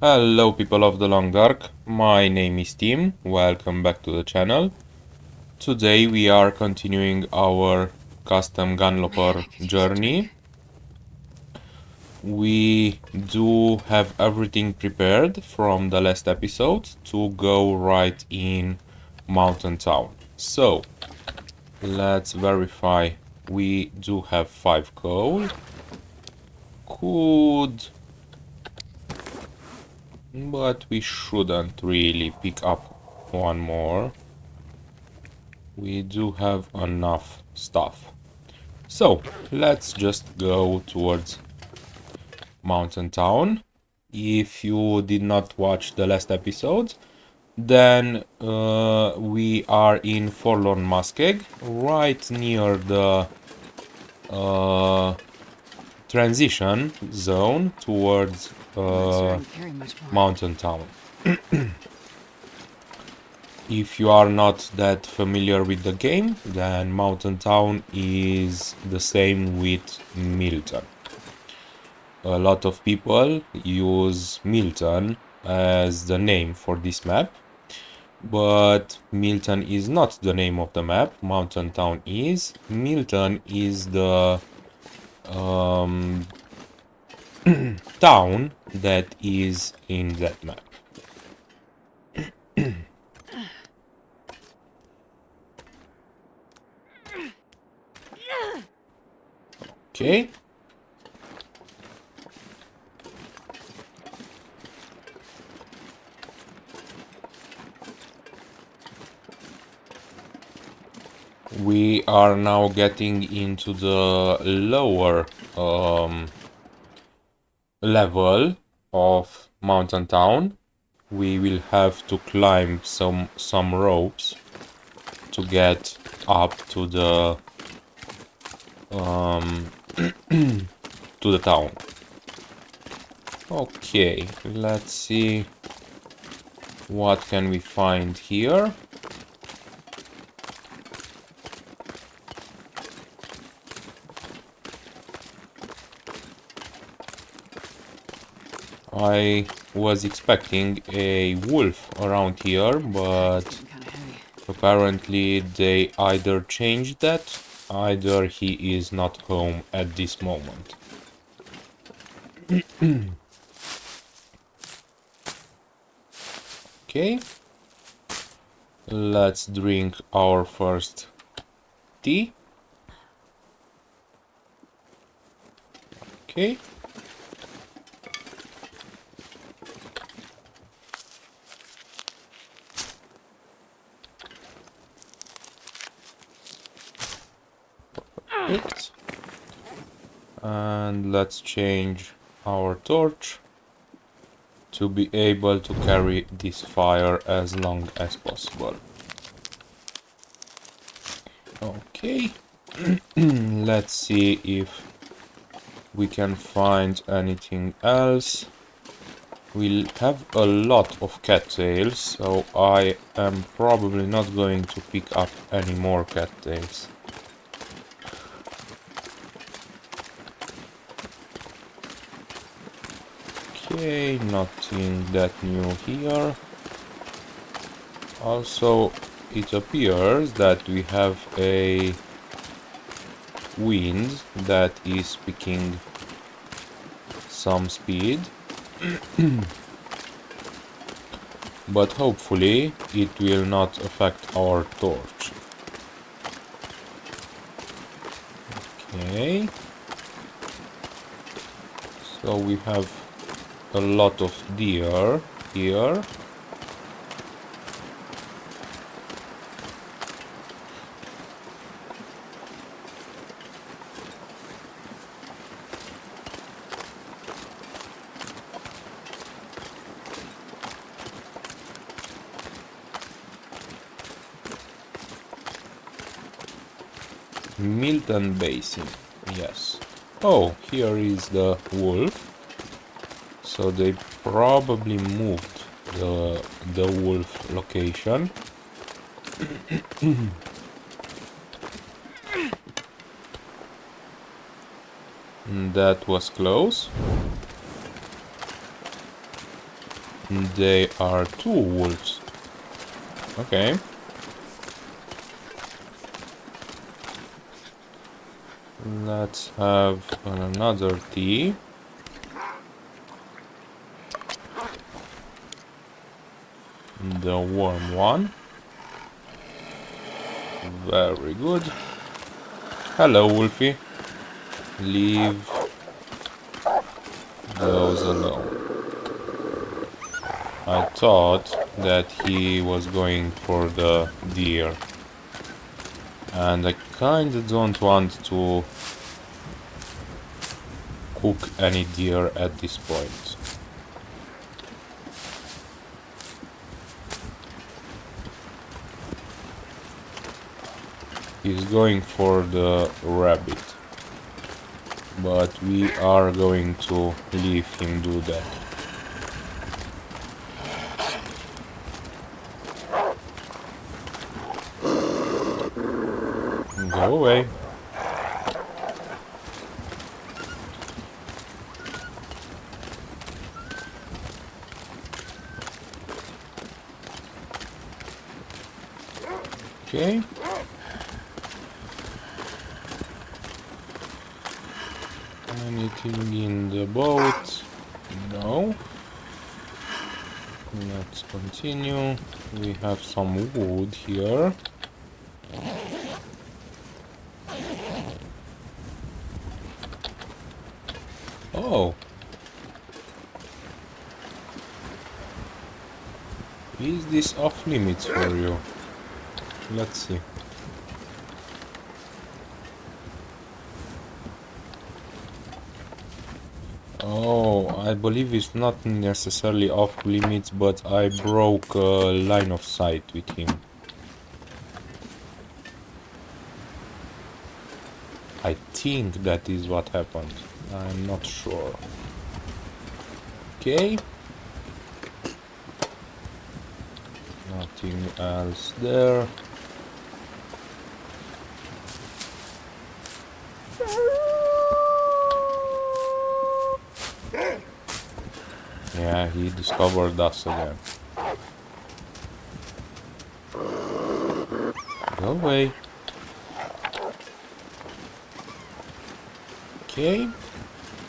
Hello people of the Long Dark, my name is Tim, welcome back to the channel. Today we are continuing our Custom Gunloper journey. We do have everything prepared from the last episode to go right in Mountain Town. So, let's verify. We do have 5 coal. Could... but we shouldn't really pick up one more. We do have enough stuff. So, let's just go towards Mountain Town. If you did not watch the last episode, then we are in Forlorn Muskeg, right near the transition zone towards Mountain Town. If you are not that familiar with the game, then Mountain Town is the same with Milton. A lot of people use Milton as the name for this map, but Milton is not the name of the map. Mountain Town is. Milton is the town that is in that map. Okay. We are now getting into the lower level of Mountain Town. We will have to climb some ropes to get up to the to the town. Okay, let's see what can we find here. I was expecting a wolf around here, but apparently they either changed that, either he is not home at this moment. Okay, let's drink our first tea. Okay. It. And let's change our torch to be able to carry this fire as long as possible. Okay. Let's see if we can find anything else. We'll have a lot of cattails, so I am probably not going to pick up any more cattails. Okay, nothing that new here. Also, it appears that we have a wind that is picking some speed. But hopefully it will not affect our torch. Okay. So we have a lot of deer here. Milton Basin, yes. Oh, here is the wolf. So they probably moved the wolf location. That was close. They are two wolves. Okay. Let's have another tea. The warm one. Very good. Hello, Wolfie. Leave those alone. I thought that he was going for the deer. And I kinda don't want to cook any deer at this point. He's going for the rabbit. But we are going to leave him do that. Go away. Okay. Anything in the boat? No. Let's continue. We have some wood here. Oh. Is this off limits for you? Let's see. Oh, I believe it's not necessarily off limits, but I broke a line of sight with him. I think that is what happened. I'm not sure. Okay. Nothing else there. Yeah, he discovered us again. Go away. Okay.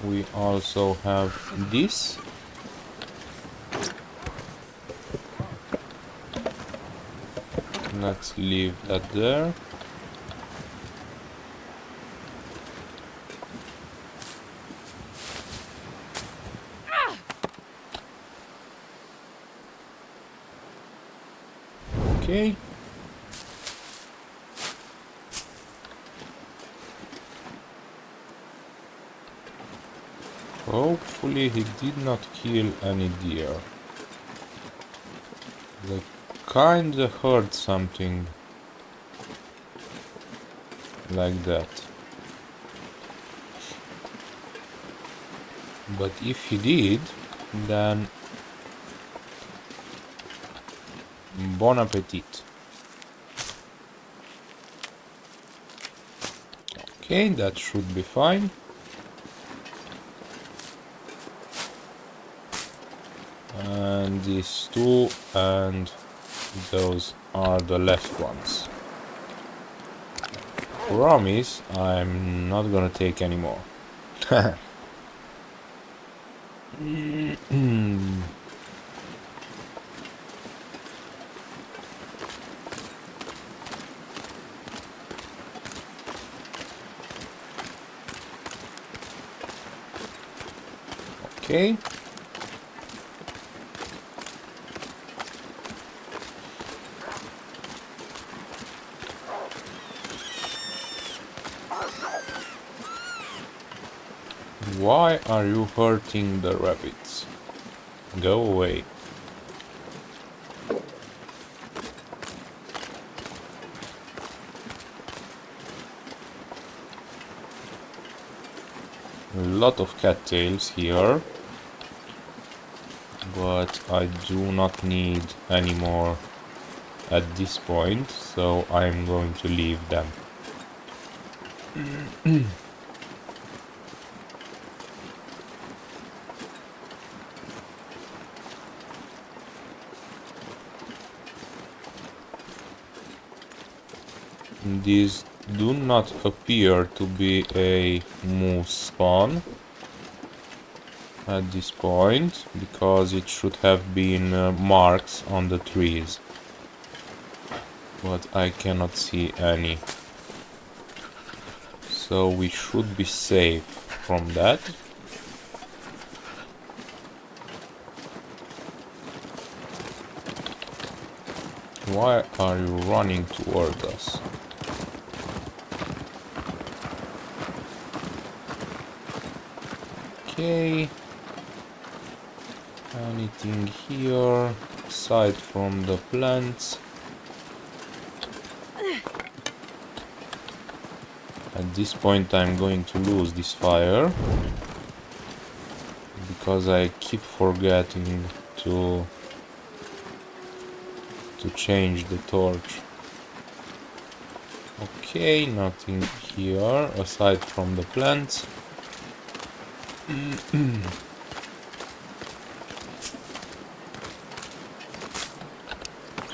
We also have this. Let's leave that there. Okay. Hopefully he did not kill any deer. They kinda heard something like that. But if he did, then bon appetit. Okay, that should be fine. And these two, and those are the left ones. Promise, I'm not gonna take any more. Okay. Why are you hurting the rabbits? Go away. A lot of cattails here, but I do not need any more at this point, so I'm going to leave them. These do not appear to be a moose spawn at this point, because it should have been marks on the trees. But I cannot see any. So we should be safe from that. Why are you running toward us? Okay. Anything here aside from the plants? At this point I'm going to lose this fire because I keep forgetting to change the torch. Okay, nothing here aside from the plants.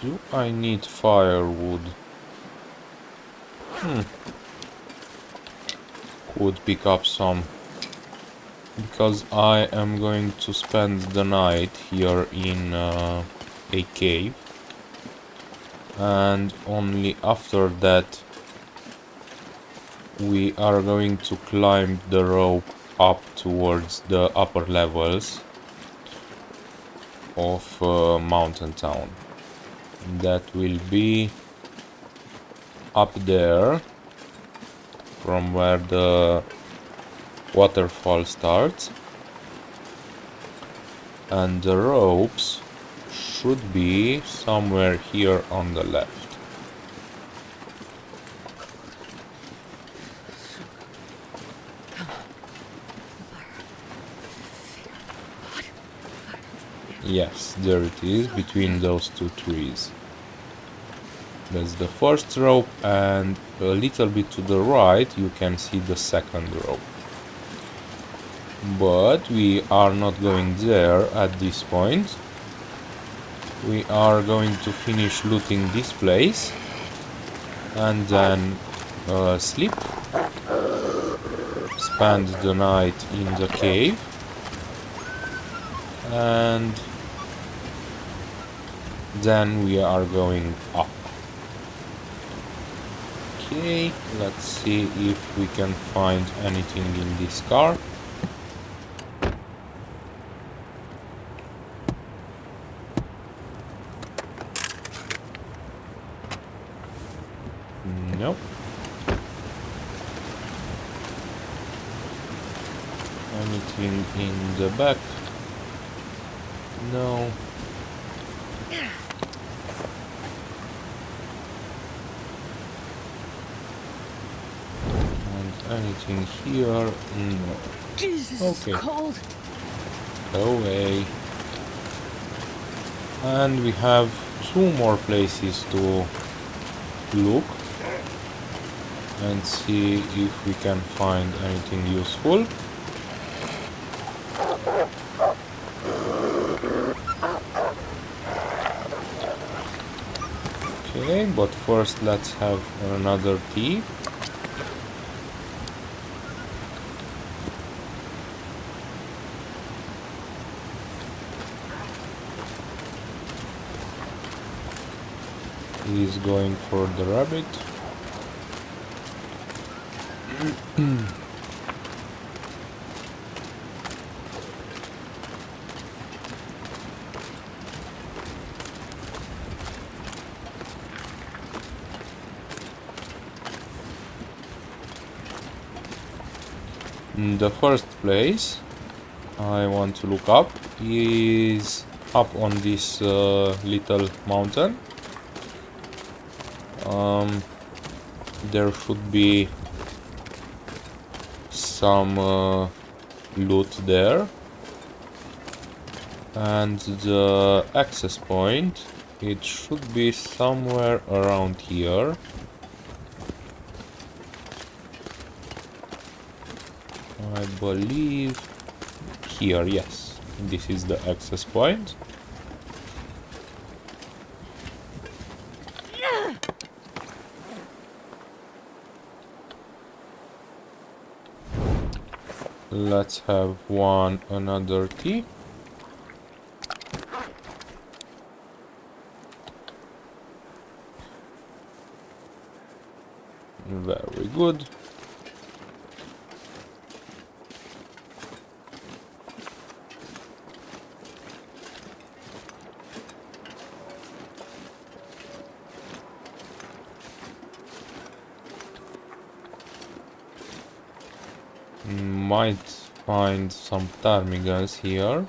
Do I need firewood? Could pick up some, because I am going to spend the night here in a cave, and only after that we are going to climb the rope up towards the upper levels of Mountain Town. That will be up there from where the waterfall starts, and the ropes should be somewhere here on the left. Yes, there it is, between those two trees. That's the first rope, and a little bit to the right you can see the second rope. But we are not going there at this point. We are going to finish looting this place and then sleep, spend the night in the cave, and then we are going up. Okay, let's see if we can find anything in this car. Nope. Anything in the back? No. Anything here? No. Jesus, okay. It's cold. Go away. And we have 2 more places to look and see if we can find anything useful. Okay, but first let's have another tea. He's going for the rabbit. The first place I want to look up is up on this little mountain. There should be some loot there, and the access point, it should be somewhere around here. I believe here, yes, this is the access point. Let's have another tea. Very good. Might find some ptarmigans here,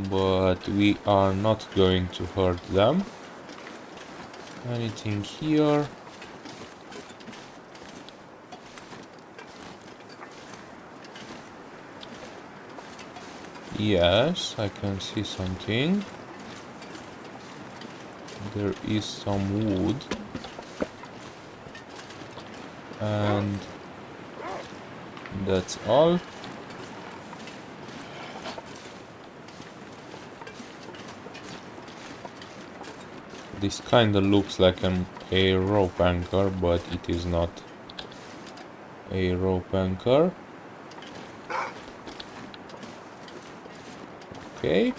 but we are not going to hurt them. Anything here? Yes, I can see something. There is some wood. And that's all. This kinda looks like a rope anchor, but it is not a rope anchor. Okay.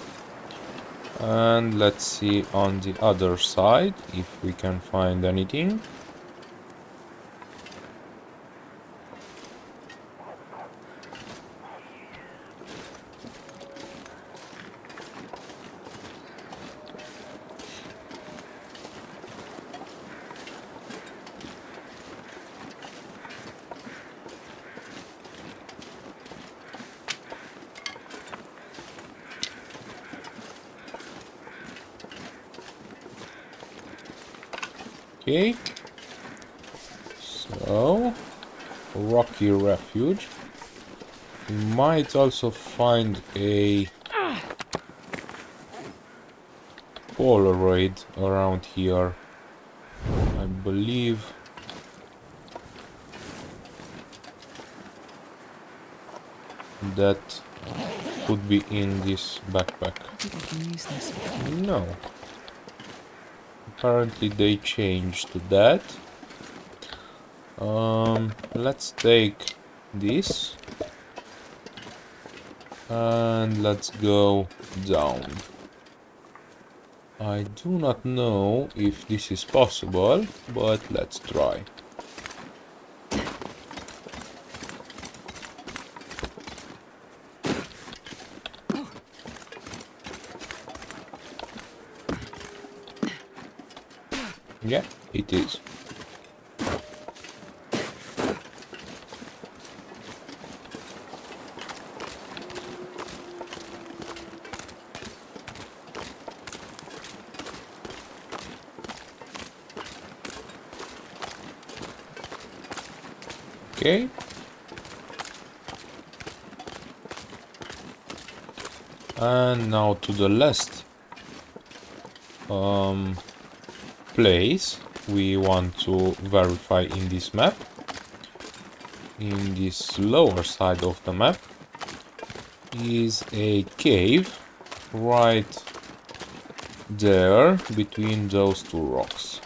And let's see on the other side if we can find anything. Okay, so rocky refuge. We might also find a Polaroid around here. I believe that could be in this backpack. No. Apparently they changed that. Let's take this and let's go down. I do not know if this is possible, but let's try. Yeah, it is. Okay. And now to the last place we want to verify in this map. In this lower side of the map is a cave right there between those two rocks.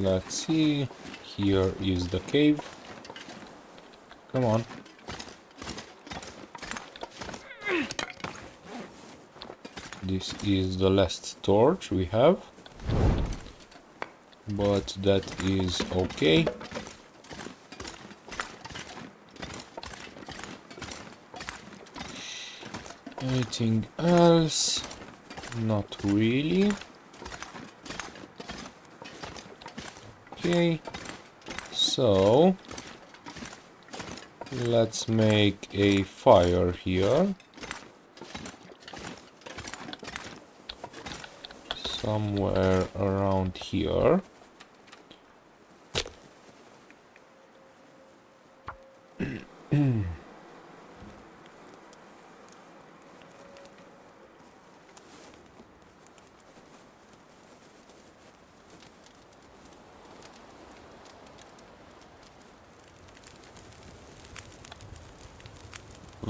Let's see, here is the cave. Come on. This is the last torch we have, but that is okay. Anything else? Not really. Okay, so let's make a fire here. Somewhere around here.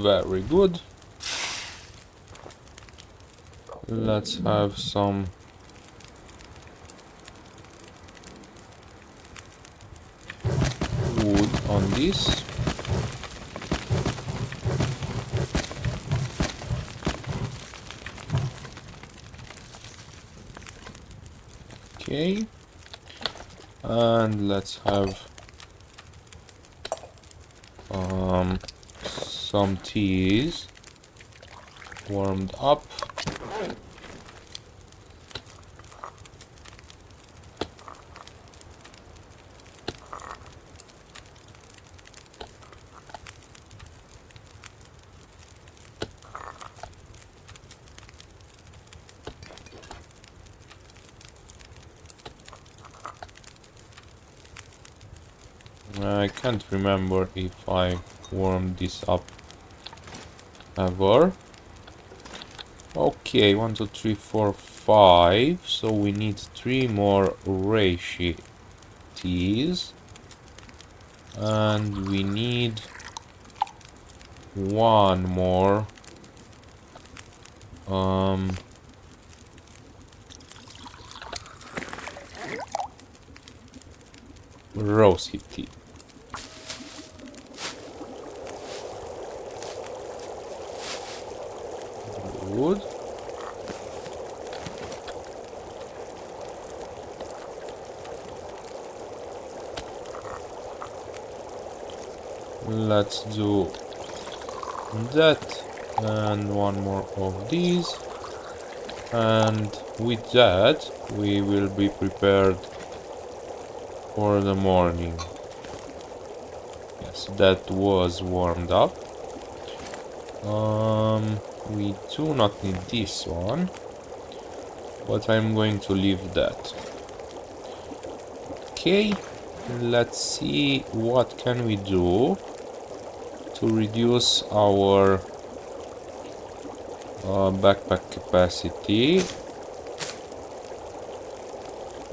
Very good. Let's have some wood on this. Okay. And let's have some teas warmed up. I can't remember if I warmed this up ever. Okay, 1, 2, 3, 4, 5. So we need 3 more reishi teas. And we need 1 more rosehip tea. Good. Let's do that and 1 more of these, and with that we will be prepared for the morning. Yes, that was warmed up. We do not need this one, but I'm going to leave that. Okay, let's see what can we do to reduce our backpack capacity.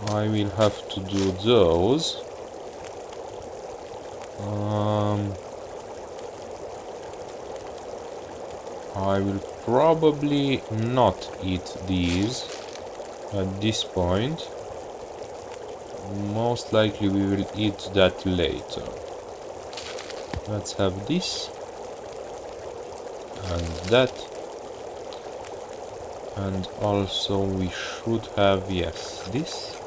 I will have to do those. I will probably not eat these at this point. Most likely we will eat that later. Let's have this and that, and also we should have, yes, this.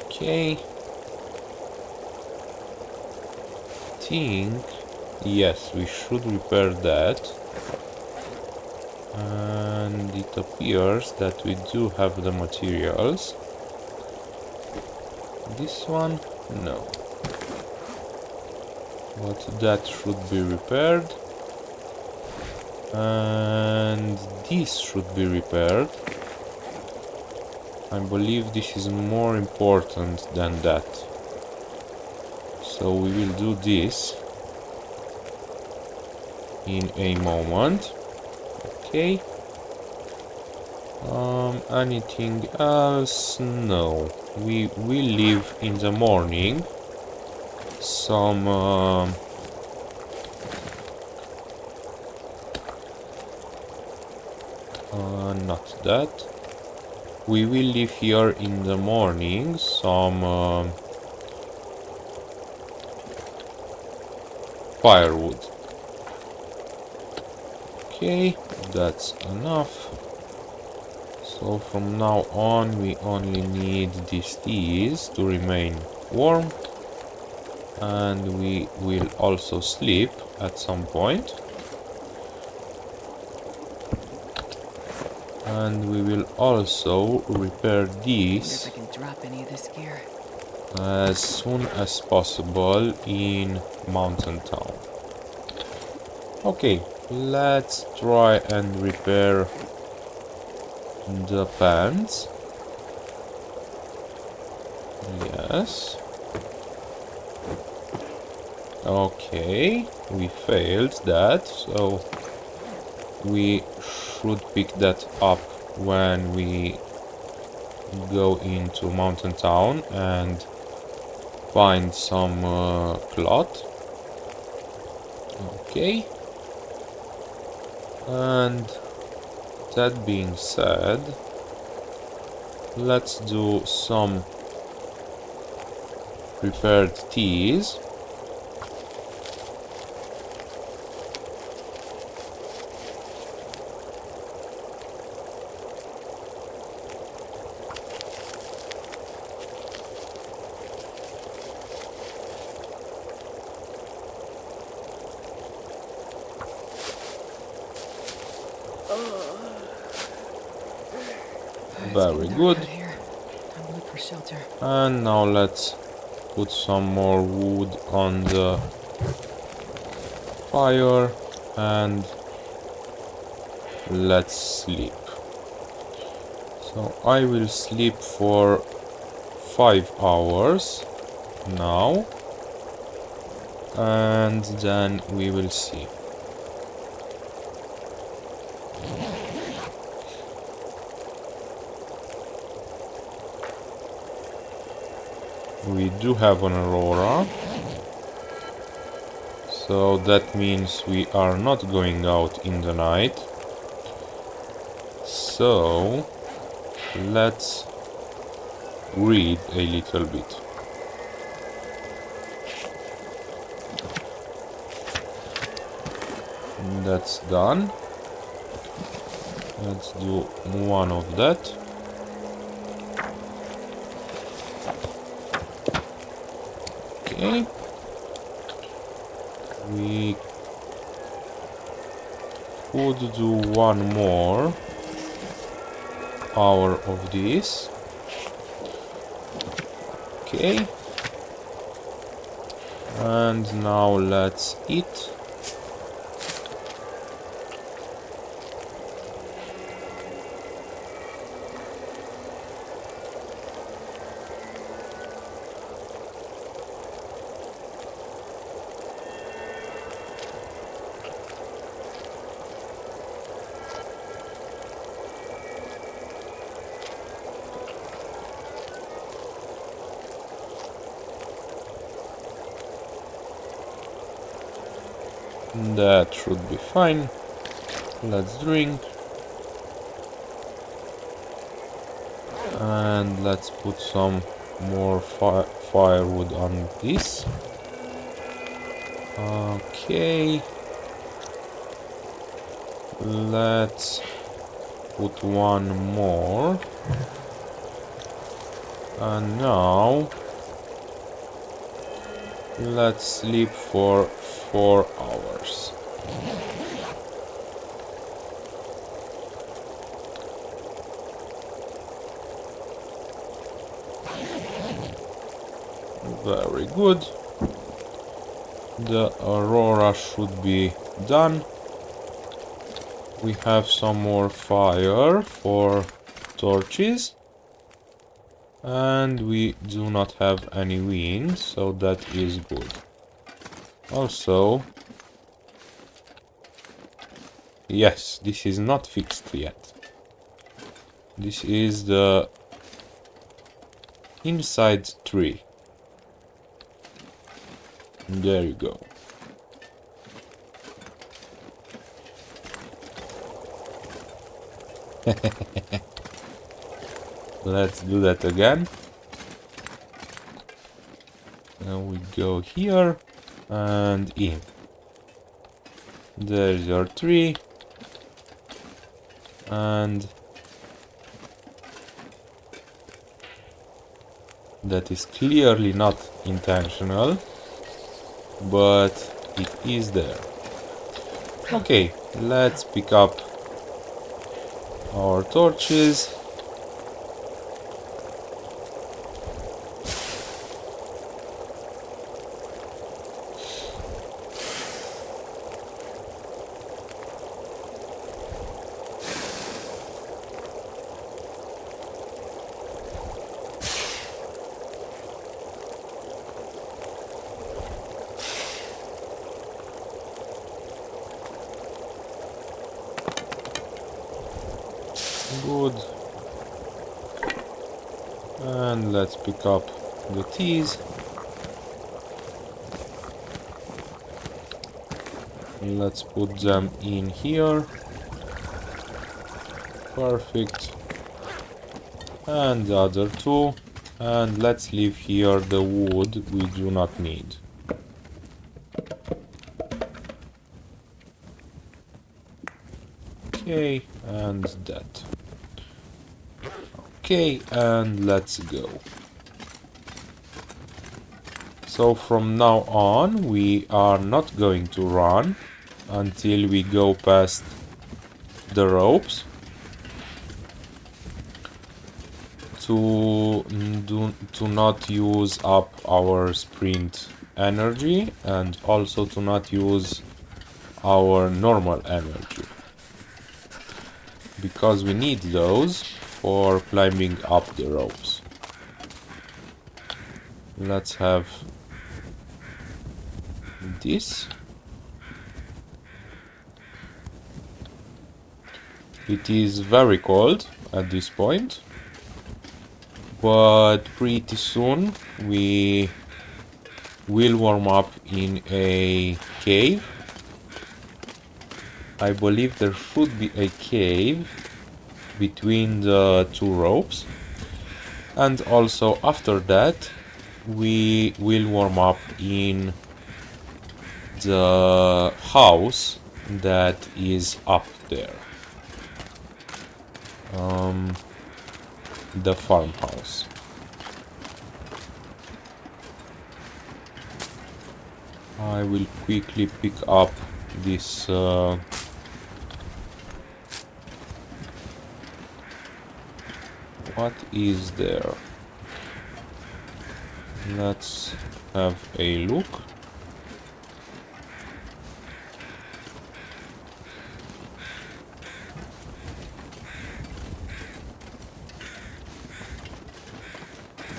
Okay. Think, yes, we should repair that, and it appears that we do have the materials. This one, no, but that should be repaired, and this should be repaired. I believe this is more important than that. So we will do this in a moment. Okay. Anything else? No. We will leave in the morning some not that. We will leave here in the morning some firewood. Okay, that's enough. So from now on we only need these teas to remain warm, and we will also sleep at some point. And we will also repair these I can drop any of this gear as soon as possible in Mountain Town. Okay, let's try and repair the pants. Yes. Okay, we failed that, so we should pick that up when we go into Mountain Town and find some cloth. Okay. And that being said, let's do some prepared teas. Very good. And now let's put some more wood on the fire and let's sleep. So I will sleep for 5 hours now, and then we will see. We do have an aurora, so that means we are not going out in the night. So let's read a little bit. That's done. Let's do one of that. Okay. We could do one more hour of this. Okay. And now let's eat. That should be fine. Let's drink. And let's put some more firewood on this. Okay. Let's put one more. And now let's sleep for 4 hours. Very good. The aurora should be done. We have some more fire for torches. And we do not have any wind, so that is good. Also, yes, this is not fixed yet. This is the inside tree. There you go. Let's do that again. Now we go here and in. There's your tree. And that is clearly not intentional, but it is there. Okay, let's pick up our torches. Good. And let's pick up the teas. Let's put them in here. Perfect. And the other two. And let's leave here the wood we do not need. Okay, and that. Okay, and let's go. So from now on, we are not going to run until we go past the ropes. To not use up our sprint energy, and also to not use our normal energy, because we need those for climbing up the ropes. Let's have this. It is very cold at this point, but pretty soon we will warm up in a cave. I believe there should be a cave between the two ropes, and also after that we will warm up in the house that is up there, the farmhouse. I will quickly pick up this what is there? Let's have a look.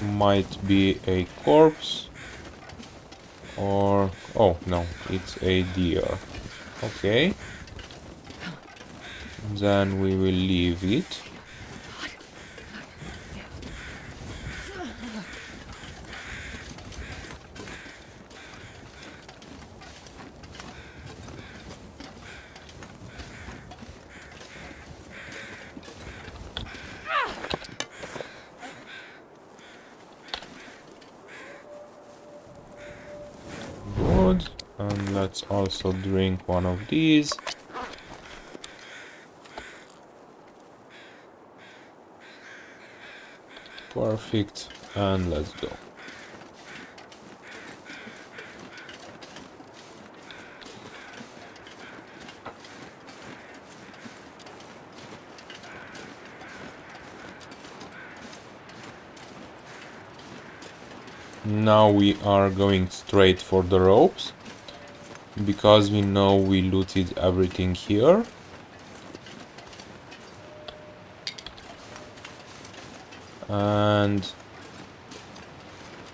Might be a corpse, or oh no, it's a deer. Okay, then we will leave it. Good, and let's also drink one of these. Perfect, and let's go. Now we are going straight for the ropes, because we know we looted everything here. And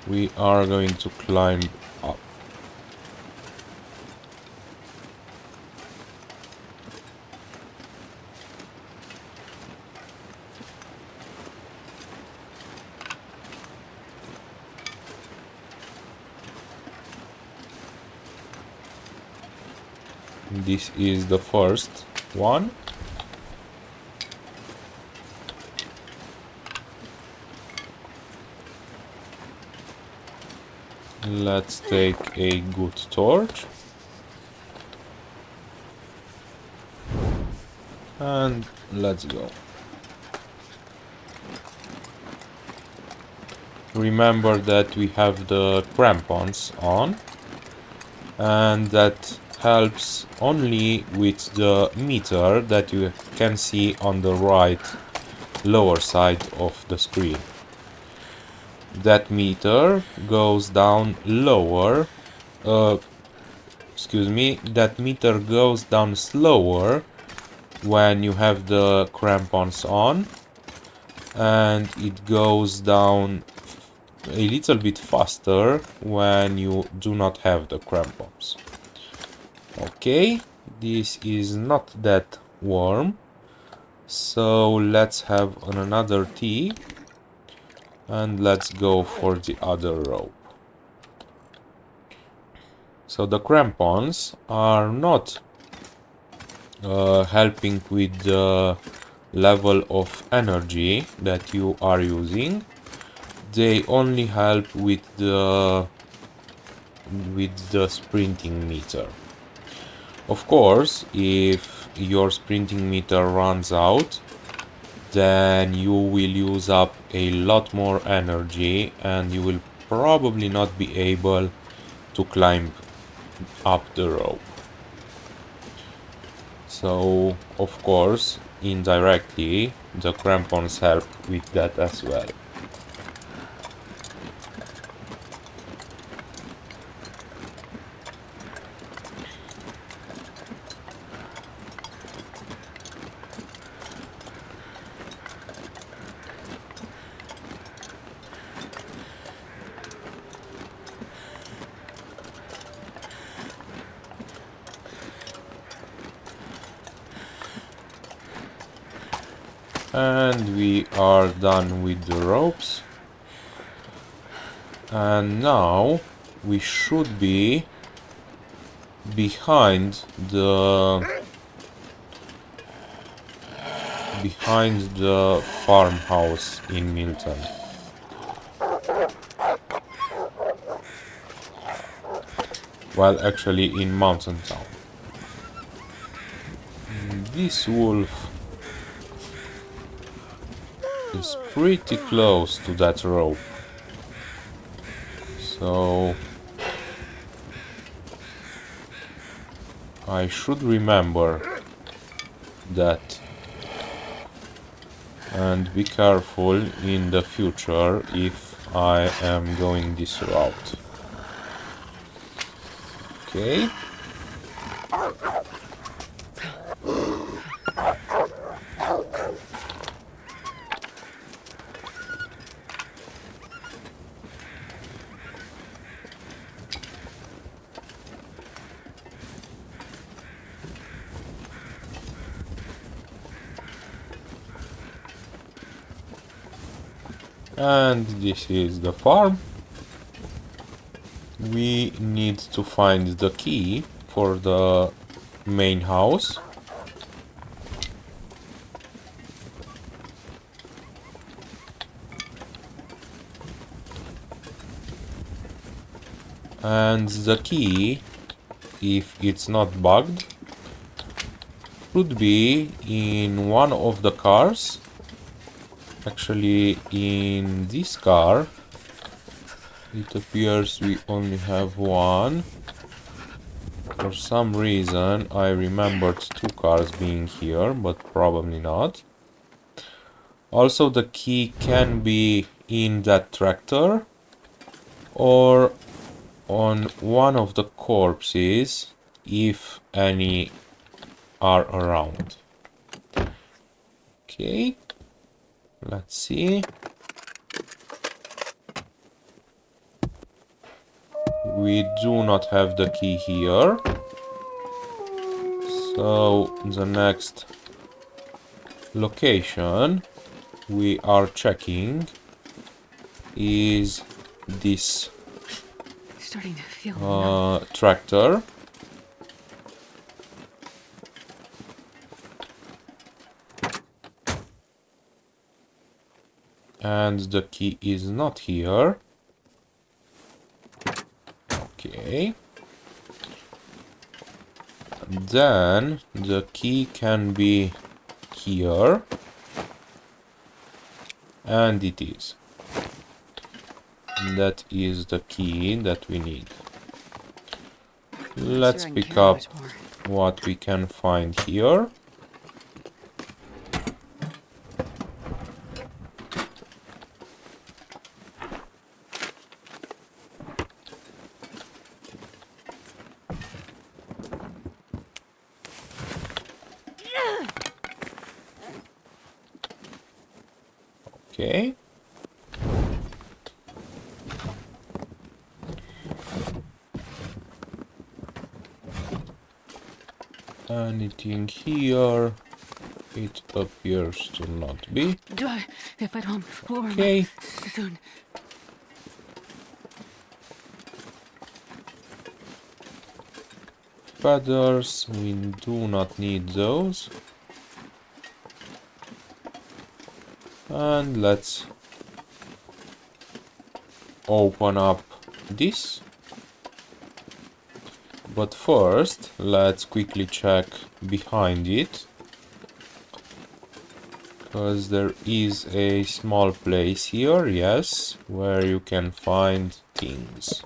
we are going to climb up. This is the first one. Let's take a good torch. And let's go. Remember that we have the crampons on, and that helps only with the meter that you can see on the right lower side of the screen. That meter goes down lower, that meter goes down slower when you have the crampons on, and it goes down a little bit faster when you do not have the crampons. Okay, this is not that warm, so let's have another tea. And let's go for the other rope. So the crampons are not helping with the level of energy that you are using. They only help with the sprinting meter. Of course, if your sprinting meter runs out, then you will use up a lot more energy and you will probably not be able to climb up the rope. So, of course, indirectly, the crampons help with that as well. And we are done with the ropes. And now we should be behind the farmhouse in Milton. Well, actually in Mountain Town. This wolf is pretty close to that rope. So I should remember that and be careful in the future if I am going this route. Okay. And this is the farm. We need to find the key for the main house. And the key, if it's not bugged, should be in one of the cars. Actually, in this car, it appears we only have one. For some reason, I remembered two cars being here, but probably not. Also, the key can be in that tractor or on one of the corpses, if any are around. Okay, let's see. We do not have the key here. So the next location we are checking is this starting to feel tractor. And the key is not here. Okay. Then the key can be here. And it is. That is the key that we need. Let's pick up what we can find here. Okay. Anything here? It appears to not be. If I don't move forward Okay. soon. feathers, we do not need those. And let's open up this. But first, let's quickly check behind it. Because there is a small place here, yes, where you can find things.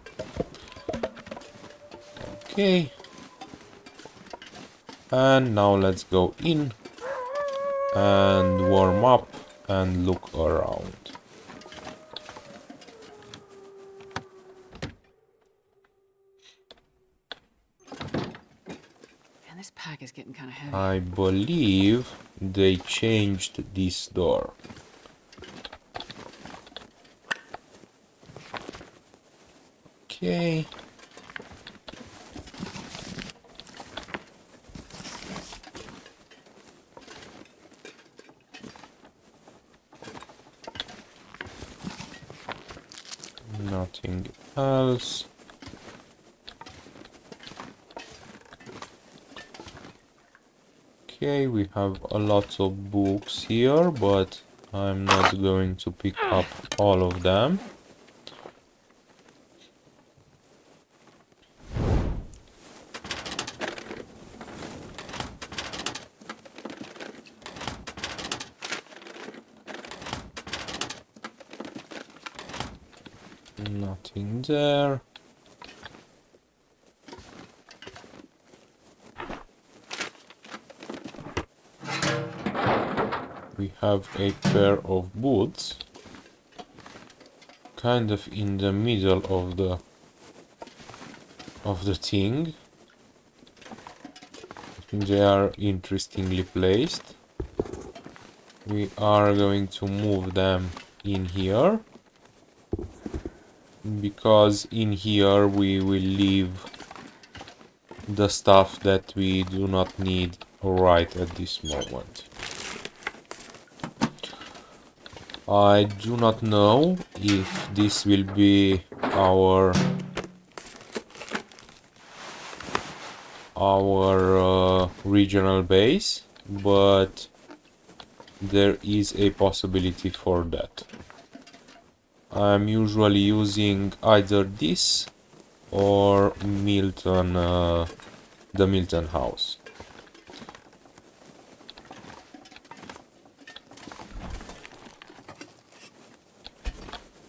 Okay. And now let's go in and warm up and look around. And this pack is getting kind of heavy. I believe they changed this door. Okay. Nothing else. Okay, we have a lot of books here, but I'm not going to pick up all of them. Nothing there. We have a pair of boots, kind of in the middle of the thing. They are interestingly placed. We are going to move them in here, because in here we will leave the stuff that we do not need right at this moment. I do not know if this will be our regional base, but there is a possibility for that. I'm usually using either this or Milton, the Milton House.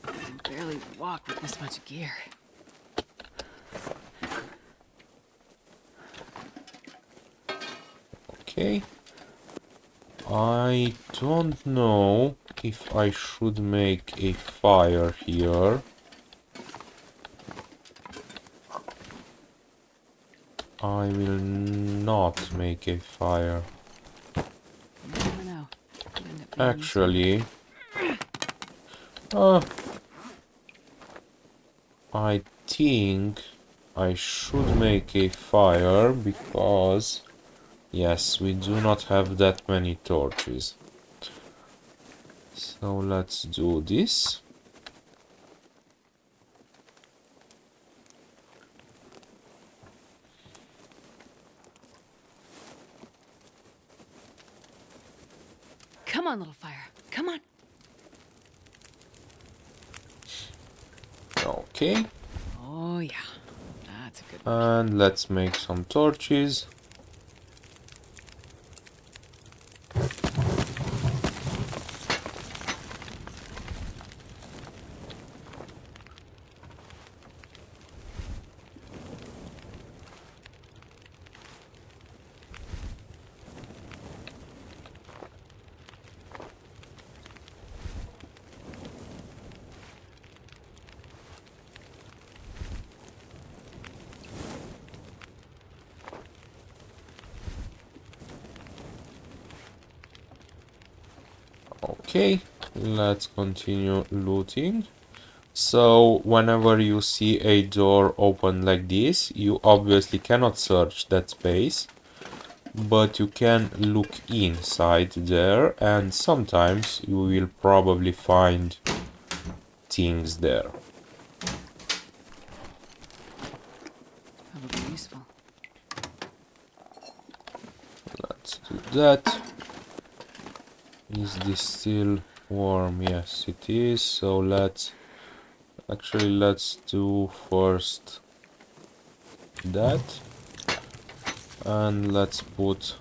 I can barely walk with this much gear. Okay. I don't know if I should make a fire here. I will not make a fire. You never know. Could end up being Actually, I think I should make a fire because, yes, we do not have that many torches. So let's do this. Come on, little fire. Come on. Okay. Oh, yeah. That's a good one. And let's make some torches. Okay, let's continue looting. So whenever you see a door open like this, you obviously cannot search that space, but you can look inside there, and sometimes you will probably find things there. Probably useful. Let's do that. Is this still warm? Yes, it is. So let's do first that, and let's put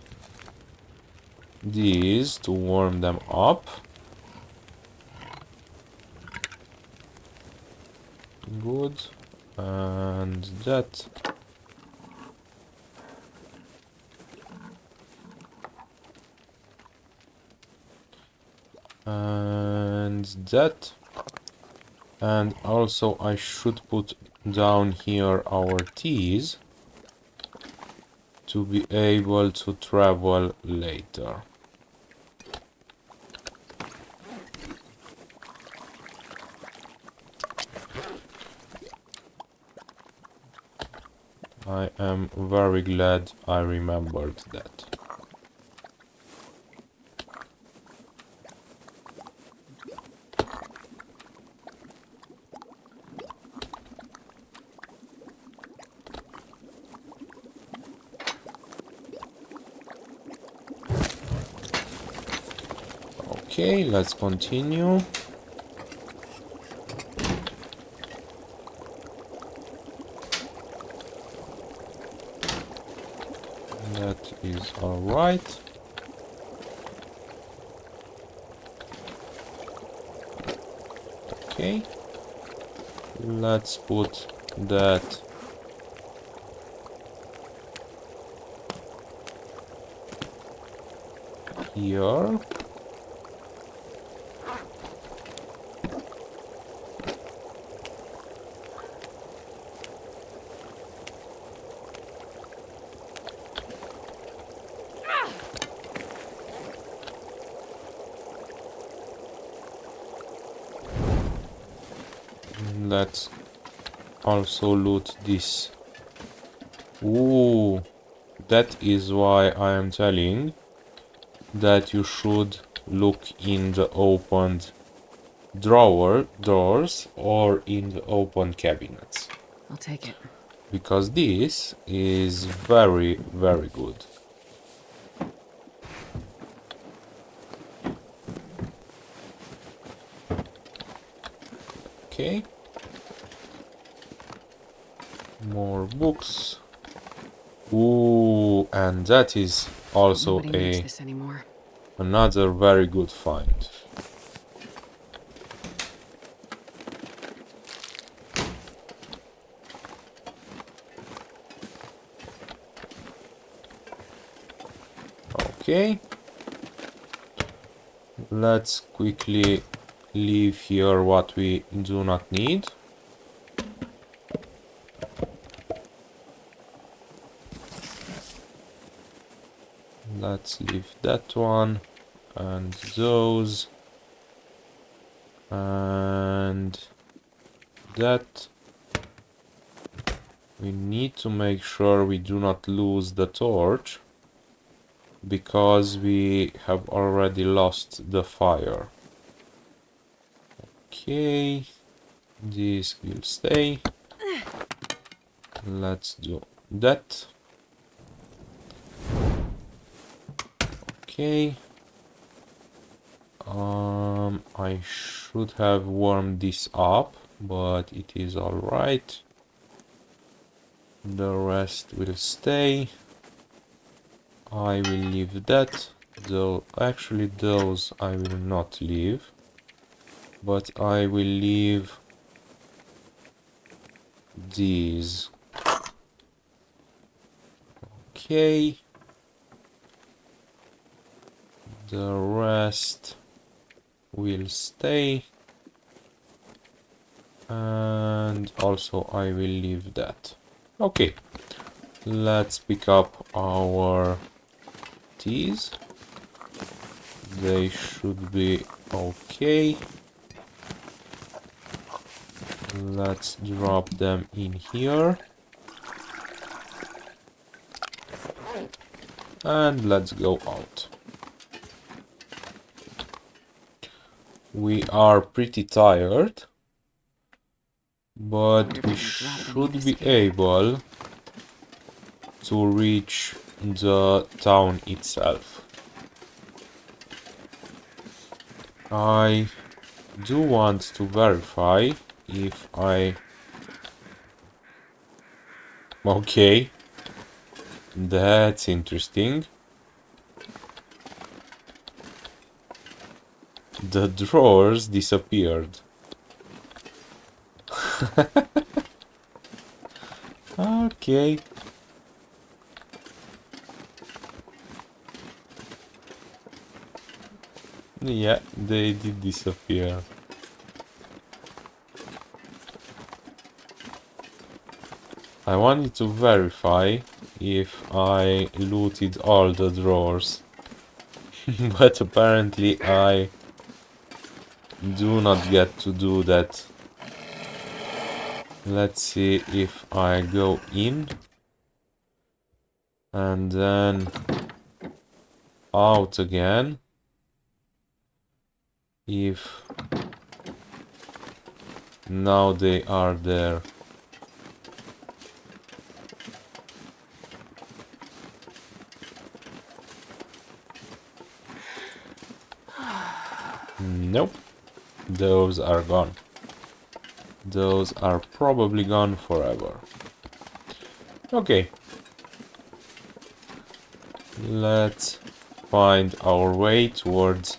these to warm them up. Good. And that. And that. And also I should put down here our teas to be able to travel later. I am very glad I remembered that. Okay, let's continue. That is all right. Okay, let's put that here. Let's also loot this. Ooh, that is why I am telling that you should look in the opened drawers or in the open cabinets. I'll take it. Because this is very, very good. Okay. More books. Ooh, and that is also Nobody needs this anymore. another very good find. Okay. Let's quickly leave here what we do not need. Let's leave that one and those and that. We need to make sure we do not lose the torch because we have already lost the fire. Okay, this will stay. Let's do that. Okay. I should have warmed this up, but it is alright. The rest will stay. I will leave that, though actually those I will not leave, but I will leave these. Okay. The rest will stay. And also I will leave that. Okay. Let's pick up our teas. They should be okay. Let's drop them in here. And let's go out. We are pretty tired, but we should be able to reach the town itself. I do want to verify if I... Okay, that's interesting. The drawers disappeared. Okay. Yeah, they did disappear. I wanted to verify if I looted all the drawers. But apparently I do not get to do that. Let's see if I go in and then out again. If now they are there. Nope, those are gone. Those are probably gone forever. Okay, let's find our way towards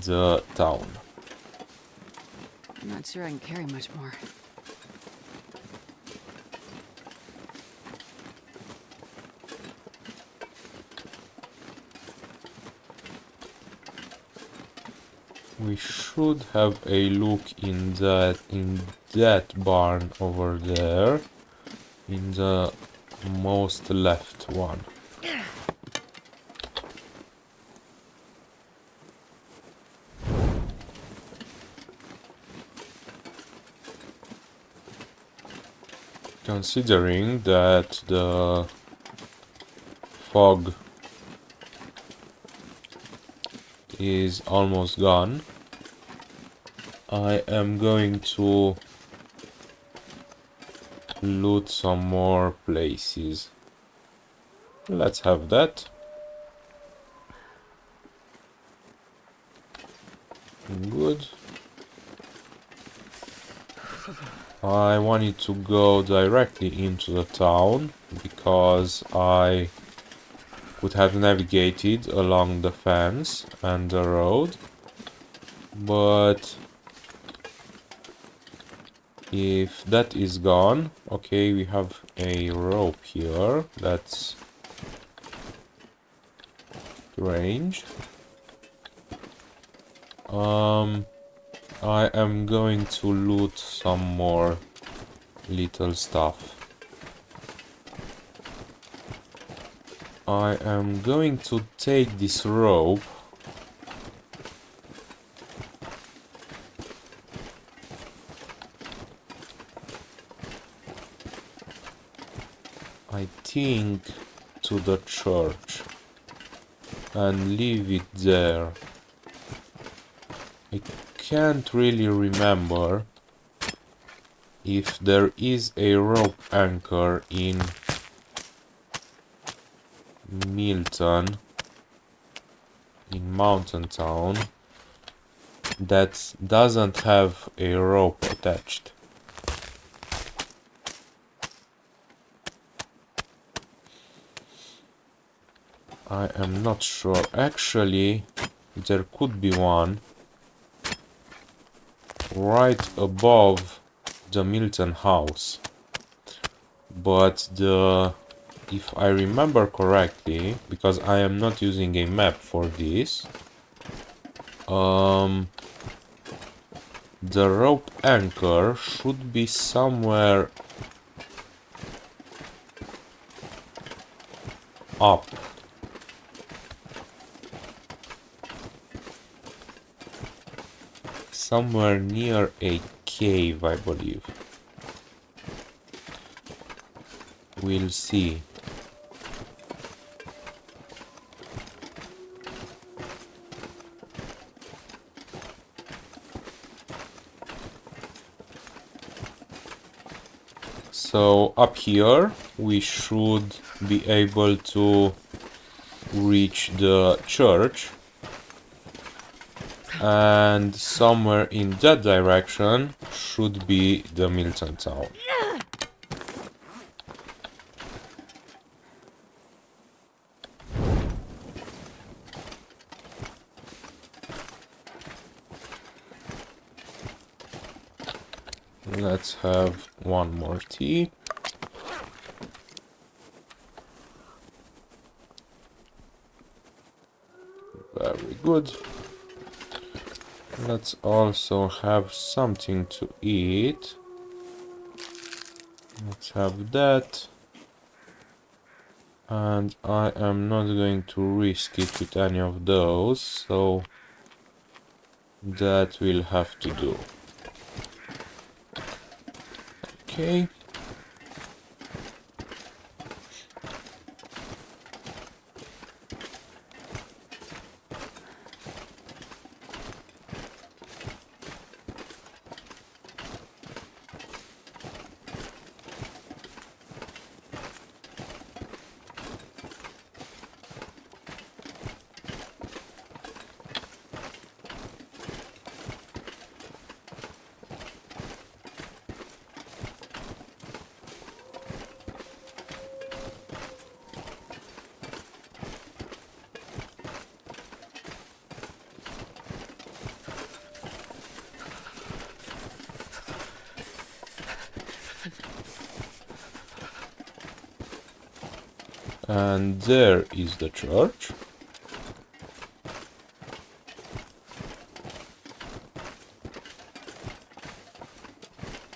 the town. I'm not sure I can carry much more. We should have a look in that barn over there, in the most left one. Considering that the fog is almost gone, I am going to loot some more places. Let's have that. Good. I wanted to go directly into the town because I could have navigated along the fence and the road, but if that is gone, okay, we have a rope here, that's strange. I am going to loot some more little stuff. I am going to take this rope I think to the church and leave it there. I can't really remember if there is a rope anchor in Milton, in Mountain Town, that doesn't have a rope attached. I am not sure. Actually, there could be one right above the Milton House, but if I remember correctly, because I am not using a map for this, the rope anchor should be somewhere up. Somewhere near a cave, I believe. We'll see. So up here we should be able to reach the church, and somewhere in that direction should be the Milton town. Let's have one more tea. Very good. Let's also have something to eat. Let's have that. And I am not going to risk it with any of those, so that will have to do. Okay. And there is the church.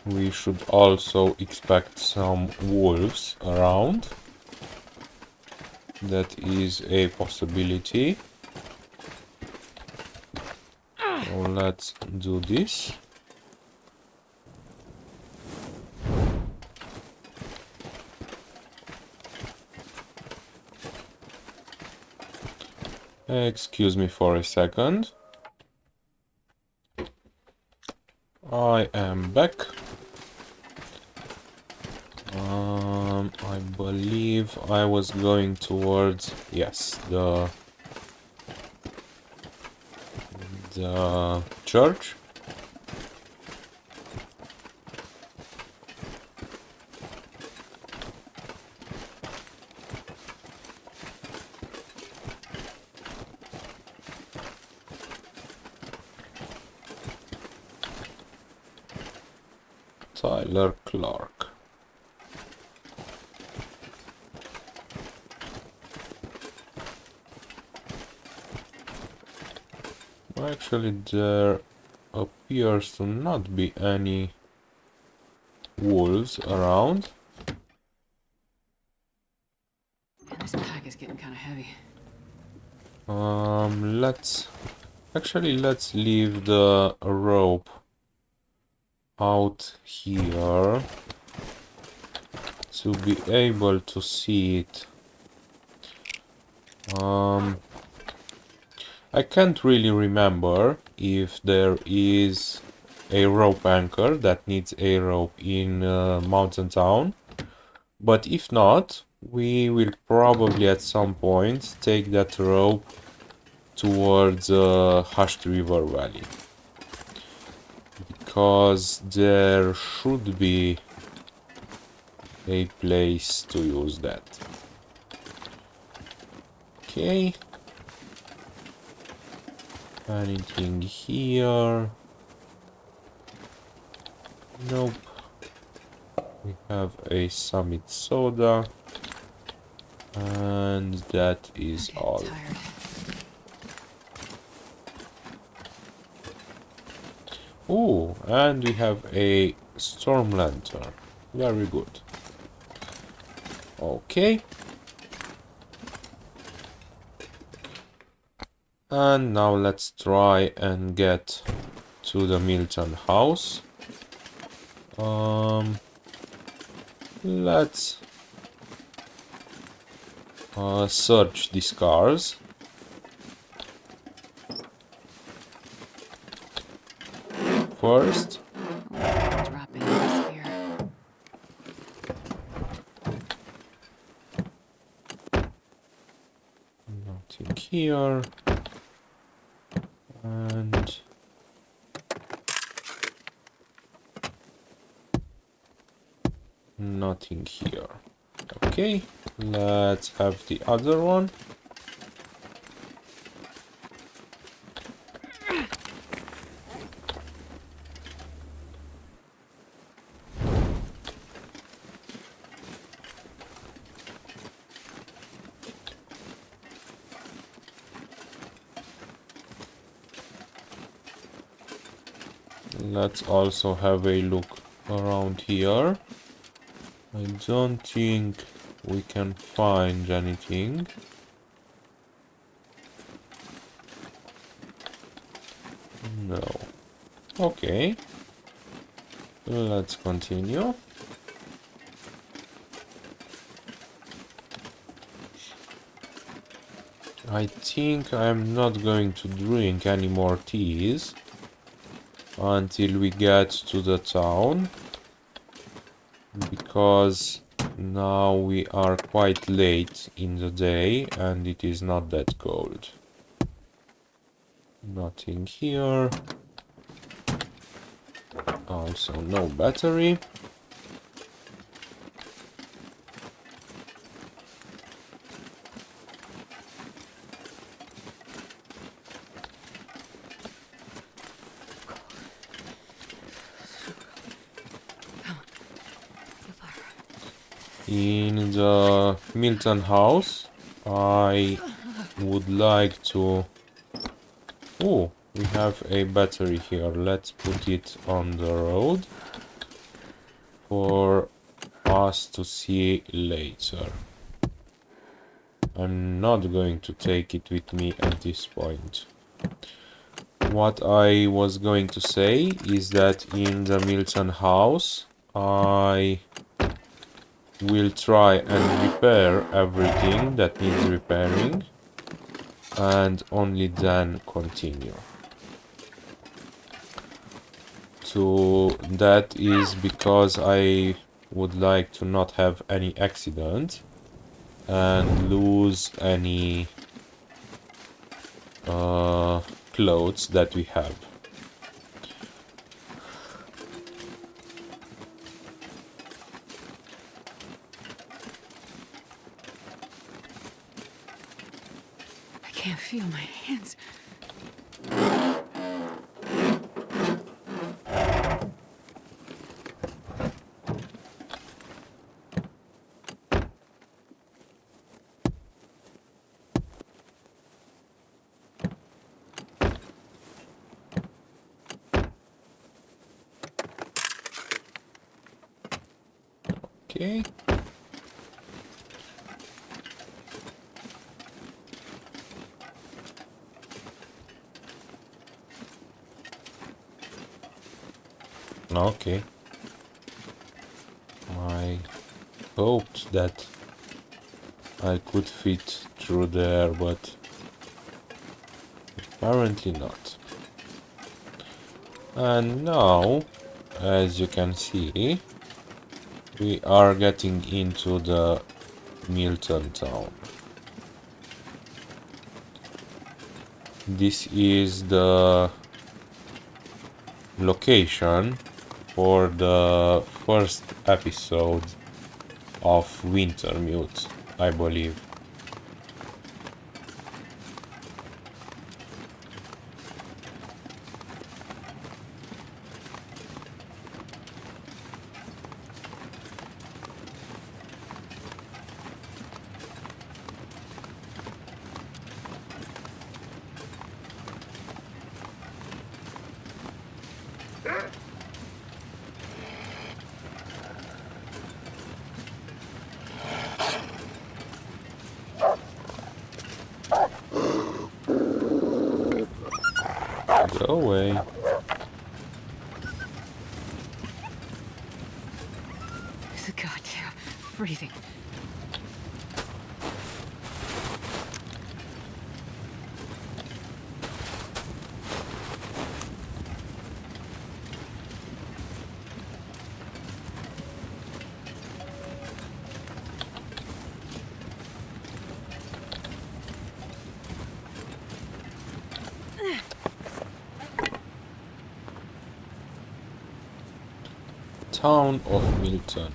We should also expect some wolves around. That is a possibility. So let's do this. Excuse me for a second. I am back. I believe I was going towards, yes, the church. Tyler Clark. Actually, there appears to not be any wolves around. Man, this pack is getting kind of heavy. Let's leave the rope out here to be able to see it. I can't really remember if there is a rope anchor that needs a rope in Mountain Town, but if not, we will probably at some point take that rope towards Hushed River Valley, because there should be a place to use that. Okay. Anything here? Nope. We have a Summit soda. And that is all. Tired. Oh, and we have a storm lantern. Very good. Okay. And now let's try and get to the Milton House. Let's search these cars. First. Drop in this here. Nothing here. And nothing here. Okay, let's have the other one. Let's also have a look around here. I don't think we can find anything. No. Okay. Let's continue. I think I'm not going to drink any more teas until we get to the town, because now we are quite late in the day and it is not that cold. Nothing here. Also no battery. In the Milton House, I would like to... Oh, we have a battery here. Let's put it on the road for us to see later. I'm not going to take it with me at this point. What I was going to say is that in the Milton House, I will try and repair everything that needs repairing, and only then continue. That is because I would like to not have any accident and lose any clothes that we have. I can't feel my hands. Okay. Okay. I hoped that I could fit through there, but apparently not. And now, as you can see, we are getting into the Milton town. This is the location for the first episode of Wintermute, I believe. Go away. It's goddamn freezing. town of Milton.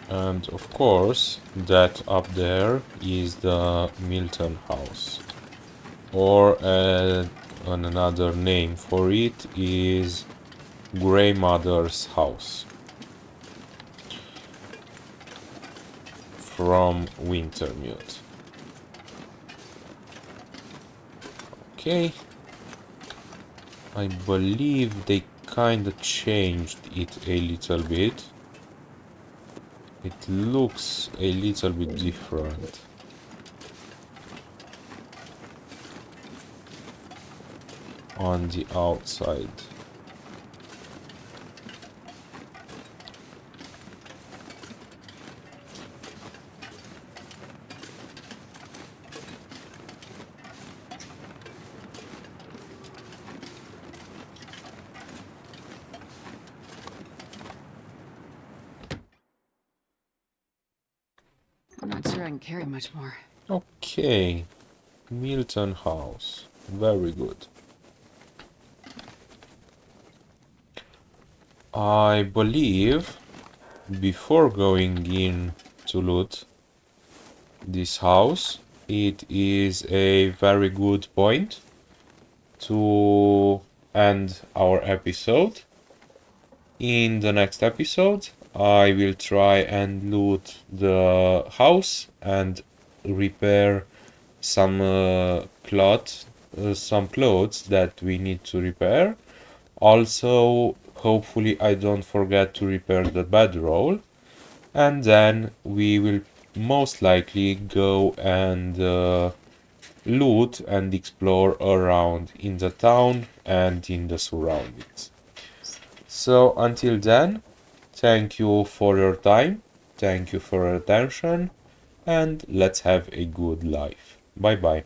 And of course, that up there is the Milton House. Or another name for it is Grandmother's House from Wintermute. Okay, I believe they kinda changed it a little bit. It looks a little bit different. On the outside. I'm not sure I can carry much more. Okay, Milton House. Very good. I believe before going in to loot this house, it is a very good point to end our episode. In the next episode, I will try and loot the house and repair some some clothes that we need to repair. Also, hopefully I don't forget to repair the bedroll. And then we will most likely go and loot and explore around in the town and in the surroundings. So until then, thank you for your time, thank you for your attention, and let's have a good life. Bye bye.